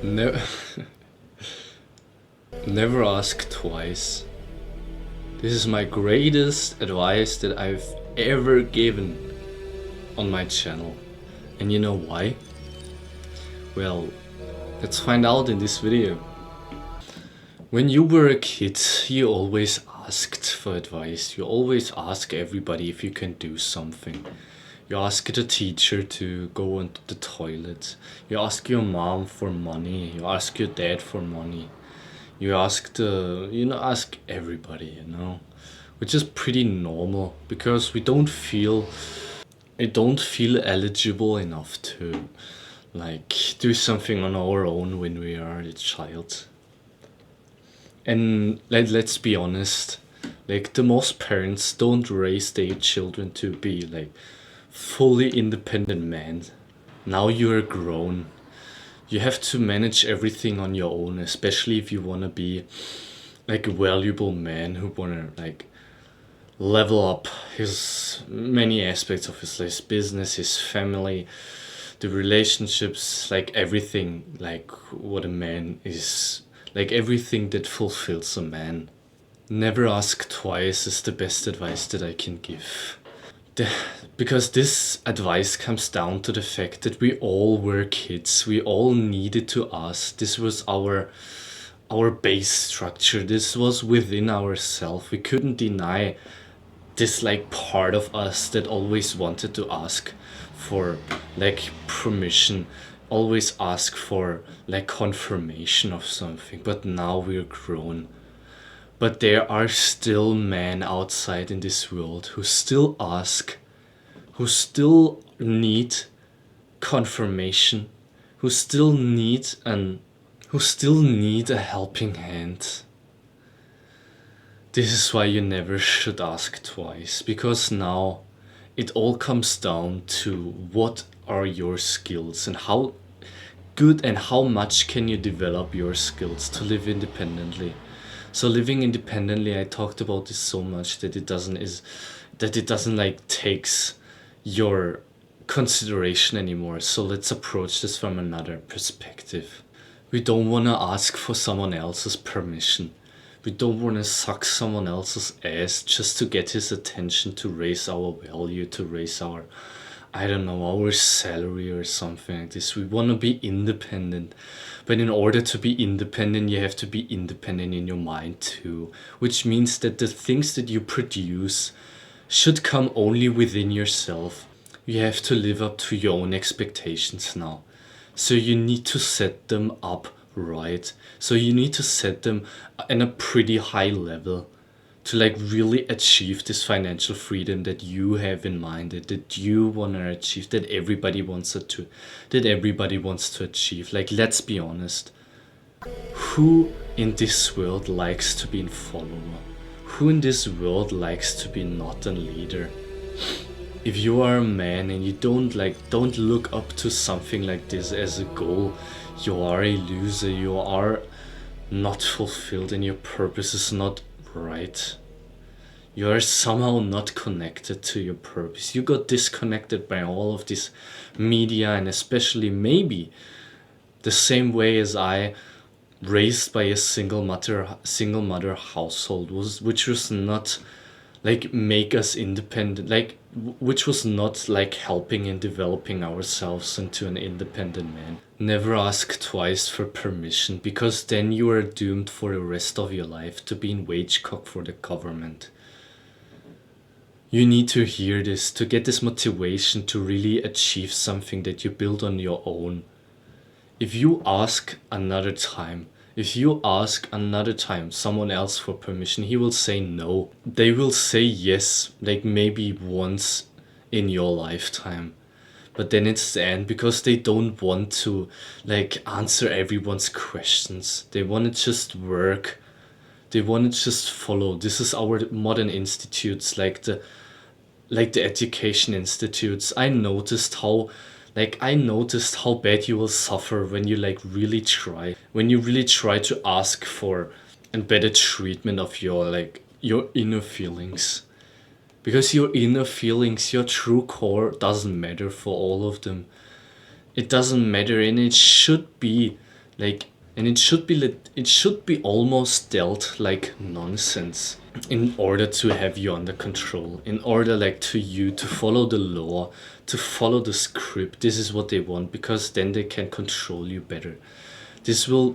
Ne- Never ask twice. This is my greatest advice that I've ever given on my channel. And you know why? Well, let's find out in this video. When you were a kid, you always asked for advice. You always ask everybody if you can do something. You ask the teacher to go into the toilet. You ask your mom for money. You ask your dad for money. You ask everybody, which is pretty normal because I don't feel eligible enough to like do something on our own when we are a child. And let's be honest, like the most parents don't raise their children to be like fully independent men. Now you're grown. You have to manage everything on your own, especially if you want to be like a valuable man who want to like level up his many aspects of his business, his family, the relationships, like everything, like what a man is, like everything that fulfills a man. Never ask twice is the best advice that I can give. Because this advice comes down to the fact that we all were kids. We all needed to ask. This was our base structure. This was within ourselves. We couldn't deny this like part of us that always wanted to ask for like permission, always ask for like confirmation of something. But now we're grown. But there are still men outside in this world who still ask, who still need confirmation, who still need a helping hand. This is why you never should ask twice, because now it all comes down to what are your skills and how good and how much can you develop your skills to live independently. So living independently, I talked about this so much that it doesn't like takes your consideration anymore. So let's approach this from another perspective. We don't want to ask for someone else's permission. We don't want to suck someone else's ass just to get his attention, to raise our value, to raise our, I don't know, our salary or something like this. We want to be independent. But in order to be independent, you have to be independent in your mind too. Which means that the things that you produce should come only within yourself. You have to live up to your own expectations now. So you need to set them up right. So you need to set them in a pretty high level to like really achieve this financial freedom that you have in mind, that you want to achieve, that everybody wants to achieve. Like, let's be honest, who in this world likes to be a follower? Who in this world likes to be not a leader? If you are a man and you don't look up to something like this as a goal, you are a loser. You are not fulfilled and your purpose is not right. You are somehow not connected to your purpose. You got disconnected by all of this media, and especially maybe the same way as I, raised by a single mother household, which was not like make us independent, like which was not like helping and developing ourselves into an independent man. Never ask twice for permission, because then you are doomed for the rest of your life to be in wage cock for the government. You need to hear this to get this motivation to really achieve something that you build on your own. If you ask another time, someone else for permission, he will say no. They will say yes, like maybe once in your lifetime. But then it's the end, because they don't want to like answer everyone's questions. They want to just work. They want to just follow. This is our modern institutes, like the education institutes. I noticed how bad you will suffer when you like really try, to ask for a better treatment of your inner feelings, because your inner feelings, your true core doesn't matter for all of them. It doesn't matter, and it should be Like, and it should be almost dealt like nonsense in order to have you under control, in order like to you to follow the law, to follow the script. This is what they want, because then they can control you better. This will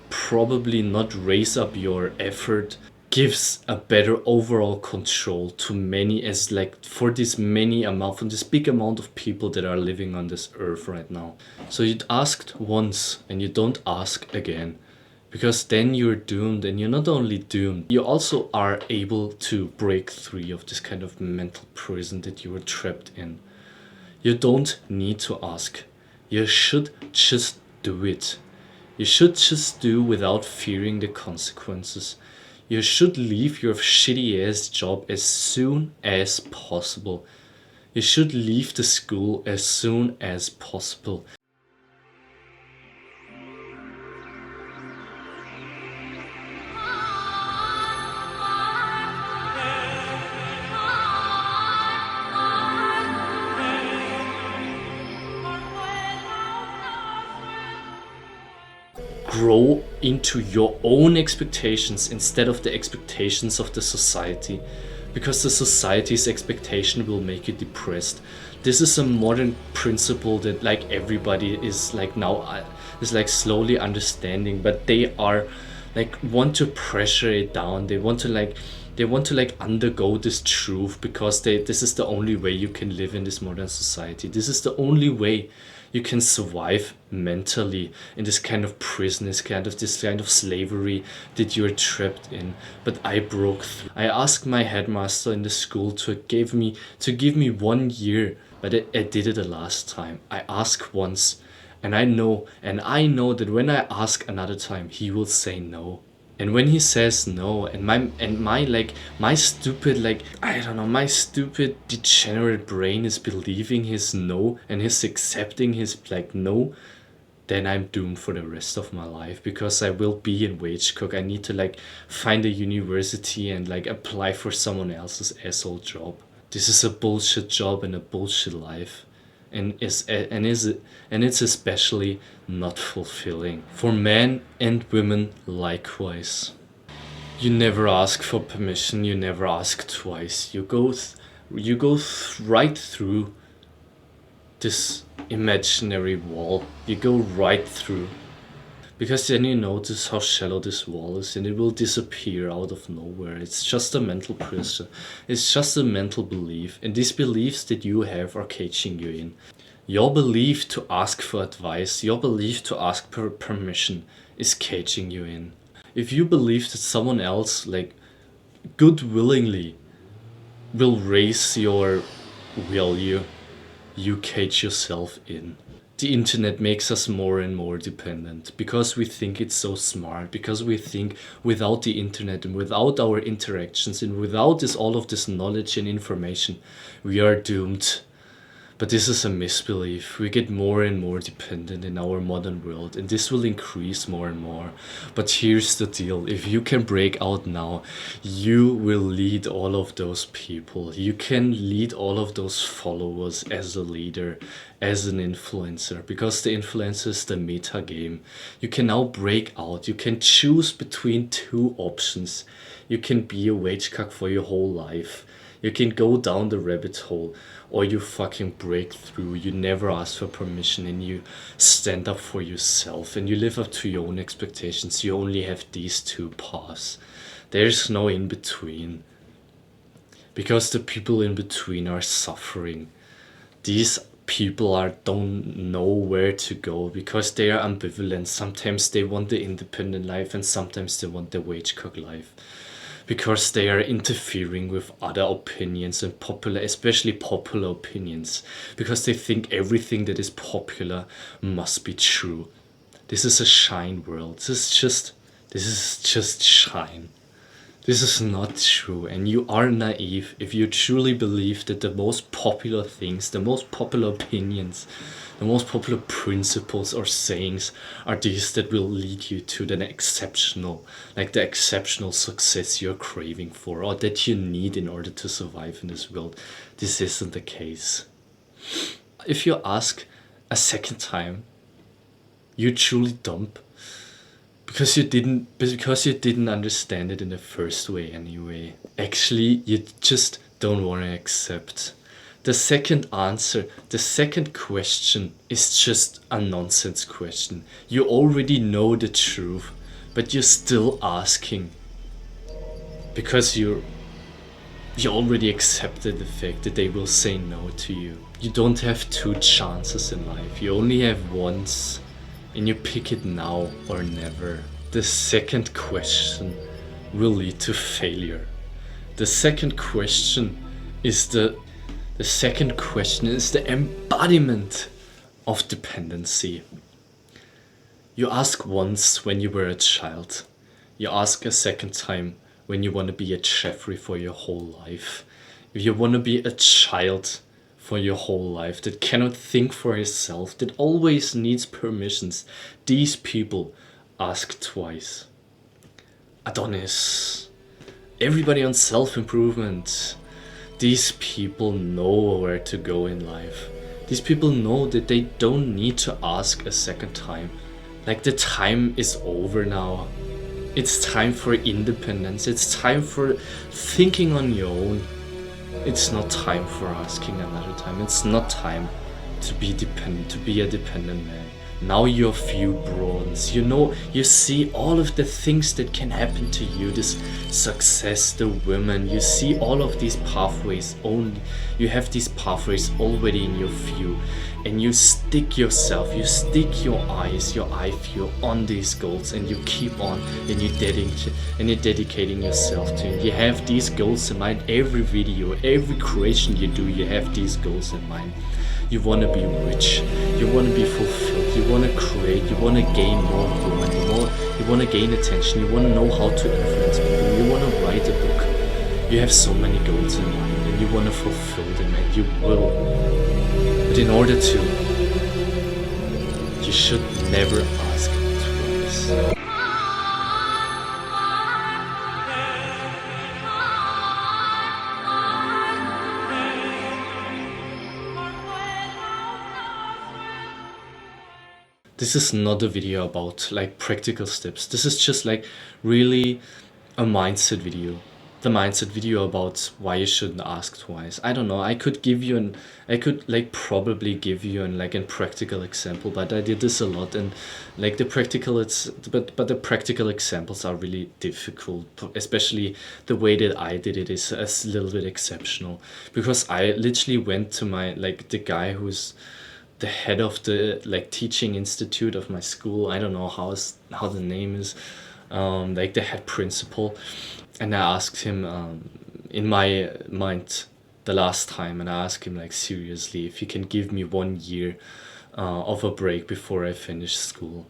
probably not raise up your effort, gives a better overall control to many, as like for this many amount, for this big amount of people that are living on this earth right now. So you'd asked once and you don't ask again, because then you're doomed. And you're not only doomed, you also are able to break free of this kind of mental prison that you were trapped in. You don't need to ask, you should just do it. You should just do without fearing the consequences. You should leave your shitty ass job as soon as possible. You should leave the school as soon as possible. Grow into your own expectations instead of the expectations of the society, because the society's expectation will make you depressed. This is a modern principle that like everybody is like now is like slowly understanding, but they are like want to pressure it down. They want to undergo this truth, because this is the only way you can live in this modern society. This is the only way you can survive mentally in this kind of prison, this kind of slavery that you're trapped in. But I broke through. I asked my headmaster in the school to give me 1 year, but I did it the last time. I asked once, and I know that when I ask another time, he will say no. And when he says no, and my stupid, like, I don't know, my stupid degenerate brain is believing his no and is accepting his like no, then I'm doomed for the rest of my life, because I will be in wage cook. I need to like find a university and like apply for someone else's asshole job. This is a bullshit job and a bullshit life, and it's especially not fulfilling for men and women likewise. You never ask for permission, you never ask twice. You go right through this imaginary wall. You go right through, because then you notice how shallow this wall is, and it will disappear out of nowhere. It's just a mental pressure. It's just a mental belief, and these beliefs that you have are caging you in. Your belief to ask for advice, your belief to ask for permission is caging you in. If you believe that someone else, like, good willingly will raise your value, you cage yourself in. The internet makes us more and more dependent, because we think it's so smart, because we think without the internet and without our interactions and without all of this knowledge and information, we are doomed. But this is a misbelief. We get more and more dependent in our modern world, and this will increase more and more. But here's the deal: if you can break out now, you will lead all of those people. You can lead all of those followers as a leader, as an influencer, because the influencer is the meta game. You can now break out. You can choose between two options. You can be a wage cuck for your whole life. You can go down the rabbit hole, or you fucking break through. You never ask for permission, and you stand up for yourself, and you live up to your own expectations. You only have these two paths. There's no in between, because the people in between are suffering. These people don't know where to go, because they are ambivalent. Sometimes they want the independent life, and sometimes they want the wage cook life, because they are interfering with other opinions, and especially popular opinions, because they think everything that is popular must be true. This is a shine world. This is just shine. This is not true, and you are naive if you truly believe that the most popular things, the most popular opinions, the most popular principles or sayings are these that will lead you to the exceptional success you're craving for, or that you need in order to survive in this world. This isn't the case. If you ask a second time, you're truly dumb. because you didn't understand it in the first way anyway. Actually, you just don't want to accept. The second answer, the second question is just a nonsense question. You already know the truth, but you're still asking because you already accepted the fact that they will say no to you. You don't have two chances in life. You only have once, and you pick it now or never. The second question will lead to failure. The second question is the embodiment of dependency. You ask once when you were a child. You ask a second time when you want to be a Jeffrey for your whole life. If you want to be a child for your whole life that cannot think for yourself, that always needs permissions, these people ask twice. Adonis, everybody on self-improvement, these people know where to go in life. These people know that they don't need to ask a second time. Like, the time is over now. It's time for independence. It's time for thinking on your own. It's not time for asking another time. It's not time to be dependent, to be a dependent man. Now your view broadens. You know, you see all of the things that can happen to you, this success, the women. You see all of these pathways only. You have these pathways already in your view, and you stick yourself, you stick your eyes, your eye view on these goals, and you keep on, and you're dedicating yourself to it. You have these goals in mind. Every video, every creation you do, you have these goals in mind. You want to be rich, you want to be fulfilled, you want to create, you want to gain more women, you want to gain attention, you want to know how to influence people, you want to write a book. You have so many goals in mind, and you want to fulfill them, and you will. But in order to, you should never ask twice. This is not a video about like practical steps. This is just like really a mindset video. The mindset video about why you shouldn't ask twice. I don't know. I could probably give you like a practical example, but I did this a lot, and like the the practical examples are really difficult, especially the way that I did it is a little bit exceptional, because I literally went to the guy who's the head of the like teaching institute of my school. I don't know how the name is, like the head principal, and I asked him in my mind the last time, and I asked him like seriously if he can give me 1 year of a break before I finish school,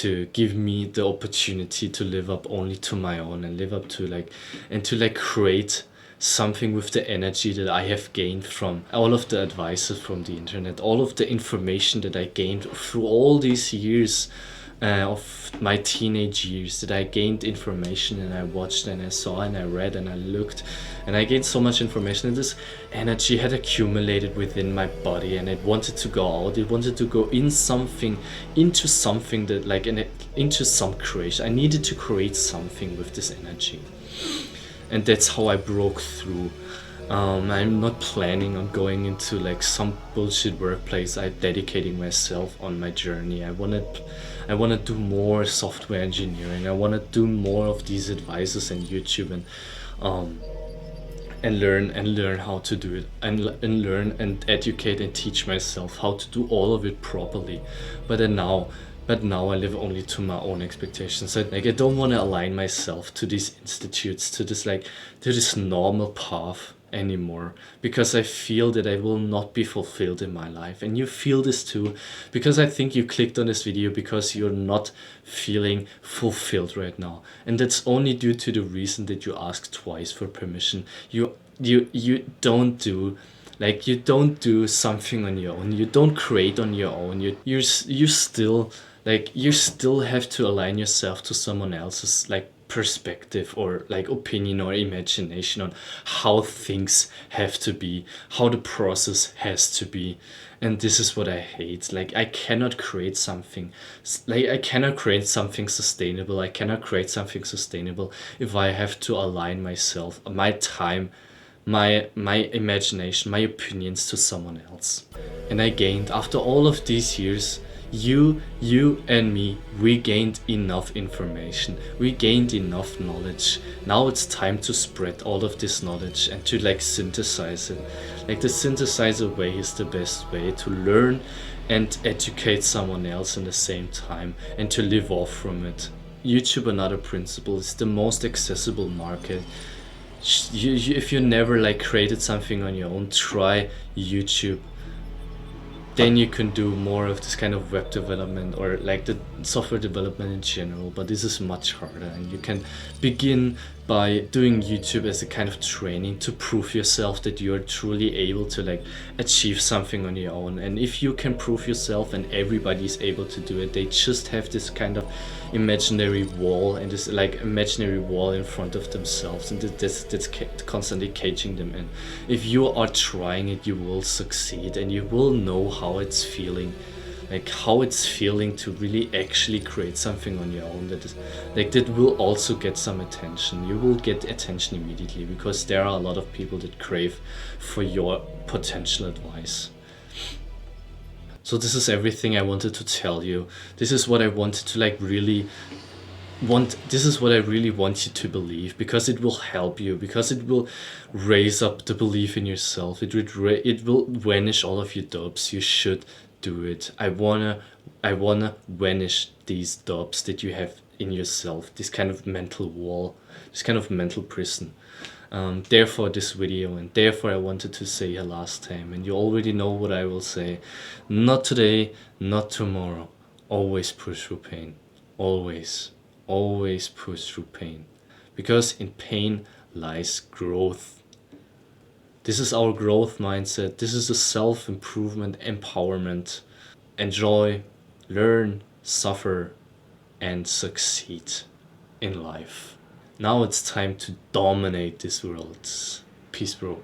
to give me the opportunity to live up only to my own, and live up to to create something with the energy that I have gained from all of the advices from the internet, all of the information that I gained through all these years of my teenage years, that I gained information, and I watched and I saw and I read and I looked, and I gained so much information, and this energy had accumulated within my body, and it wanted to go out. It wanted to go into something that into some creation. I needed to create something with this energy. And that's how I broke through. I'm not planning on going into like some bullshit workplace. I'm dedicating myself on my journey. I wanna do more software engineering. I wanna do more of these advices on YouTube, and learn how to do it, and learn and educate and teach myself how to do all of it properly. But now I live only to my own expectations. I don't want to align myself to these institutes, to this normal path anymore, because I feel that I will not be fulfilled in my life. And you feel this too, because I think you clicked on this video because you're not feeling fulfilled right now, and that's only due to the reason that you asked twice for permission. You don't do something on your own. You don't create on your own. You still have to align yourself to someone else's perspective or opinion or imagination on how things have to be, how the process has to be. And this is what I hate. Like, I cannot create something, like, I cannot create something sustainable. I cannot create something sustainable if I have to align myself, my time, my imagination, my opinions to someone else. And I gained, after all of these years, you and me, we gained enough information, we gained enough knowledge. Now it's time to spread all of this knowledge and to like synthesize it. Like, the synthesizer way is the best way to learn and educate someone else in the same time, and to live off from it. YouTube, another principle, is the most accessible market. If you never like created something on your own, try YouTube. Then you can do more of this kind of web development, or like the software development in general, but this is much harder. And you can begin by doing YouTube as a kind of training to prove yourself that you are truly able to like achieve something on your own. And if you can prove yourself and everybody is able to do it, they just have this kind of imaginary wall, and this like imaginary wall in front of themselves, and that's constantly caging them in. If you are trying it, you will succeed, and you will know how it's feeling, like how it's feeling to really actually create something on your own that is like, that will also get some attention. You will get attention immediately, because there are a lot of people that crave for your potential advice. So this is everything I wanted to tell you. This is what I wanted to like really this is what I really want you to believe, because it will help you, because it will raise up the belief in yourself. It will vanish all of your doubts. You should do it. I wanna vanish these doubts that you have in yourself, this kind of mental wall, this kind of mental prison. Therefore this video, and therefore I wanted to say a last time, and you already know what I will say. Not today, not tomorrow. Always push through pain. Always push through pain, because in pain lies growth. This is our growth mindset. This is a self-improvement empowerment. Enjoy, learn, suffer, and succeed in life. Now it's time to dominate this world. Peace, bro.